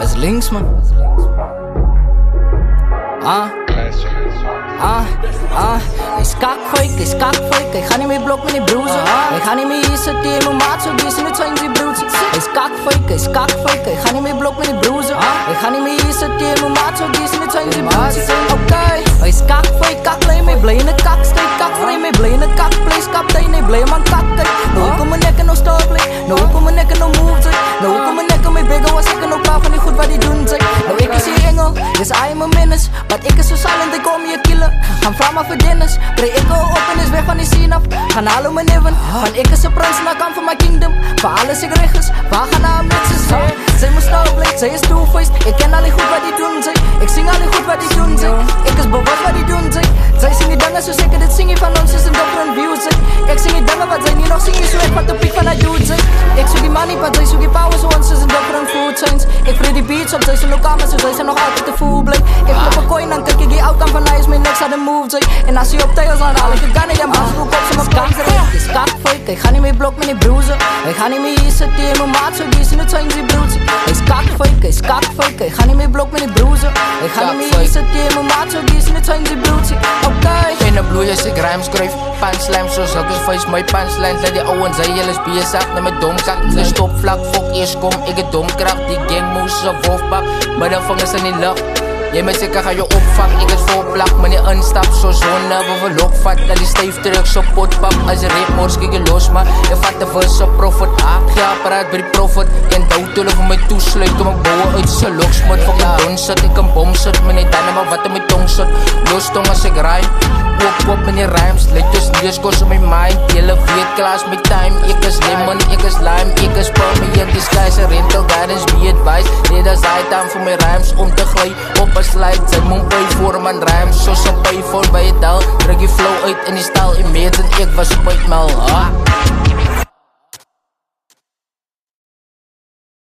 is links man. Ik skakfreak, ik ga niet meer blok met die bruiser. Ik ga niet meer hier zitten in mijn maat, zo die is in het zijn die broertje. Ik skakfreak, ik ga niet meer blok met die bruiser. Ik ga niet meer hier zitten in mijn maat, zo die is in het zijn die broertje. Oké, hij skakfreak, kakleen mee blij in de kak, steek kakvrij mee blij in de kak, place kaptein, nee blij man kak, kijk. Nou ik kom mijn nek en nou stopplay, nou ik kom mijn nek en nou move, zeg. Nou ik kom mijn nek en mijn bigger was ik en nou klaar van die goed wat die doen, zeg. Nou ik is hier engel, dus I am a menace, maar ik is zo silent, ik kom je killen. Gaan vragen maar voor dinners, krijg ik al op en is weg van die scene af. Gaan halen mijn neven, want ik is een prins en ik kan van mijn kingdom. Voor alles ik rechts, waar gaan naar met z'n zo. Zij moet snowblade, zij is two-faced, ik ken al die goed wat die doen, zeg. Ik zing al die goed wat die doen, zeg. Ik is bewust wat die doen, zeg. Zij zingen dingen zo zeker, dit zing je van ons is een different view, zeg. Ik zing die dingen wat zij niet nog zingen, zo ik wat de piek van haar doet, zeg. Ik zoek die money, maar zij zoek die power, zo ons is een different food chains. Ik vreet die beats op, zij zijn ook kamers, zo zij zijn nog altijd te full blade. Ik flip een coin, dan kijk ik die outcome van hij is mijn niks aan de move, zeg. En als je op tails dan haal ik het gun in je maas, roep op ze mijn kanker. Ik is kakfreak, ik ga niet meer blok met die bruiser. Ik ga niet meer hier zitten in mijn maat, zo die is in het zijn die broertje. Ik is kakfreak, ik ga niet meer blok met die bruiser. Ik ga niet meer hier zitten in mijn maat, zo die is in het zijn die broertje. Oké. In de bloei as ik rhymes skryf, punchline soos hukkers face my punchlines. Laat die ouwens hy julle is bezig na my domkak. Die stopvlak, fok eers kom, ek het domkracht. Die gang moes a wolfpak, maar dan vang is in die lucht. Jy my seker gaan jou opvang, ek is vol plak. Meneer instap, so zonne, we lokvat. Dat die stijf terug, so potpap. As jy reep mors, kyk jy los, maar jy vat de vers, so profit. Ja, praat by die profit. En douwtoele vir my toesluit, kom ek bouwe uit sy loksmut. Fok ek don sit, ek kan bom sit. Meneer dan maar wat in my tong sit. Los tong as ek raai. Op meneer rhymes, let dus neerskos in my mind. Jylle weet klaas my time. Ek is lemon, ek is lime, ek is permy in disguise. Rental guidance, be advice. Net as I time vir my rhymes om te glij op een slide. Sy moet by voor man rhymes, soos een payphone by het dal. Druk die flow uit in die stal, imagine ek was op uitmel.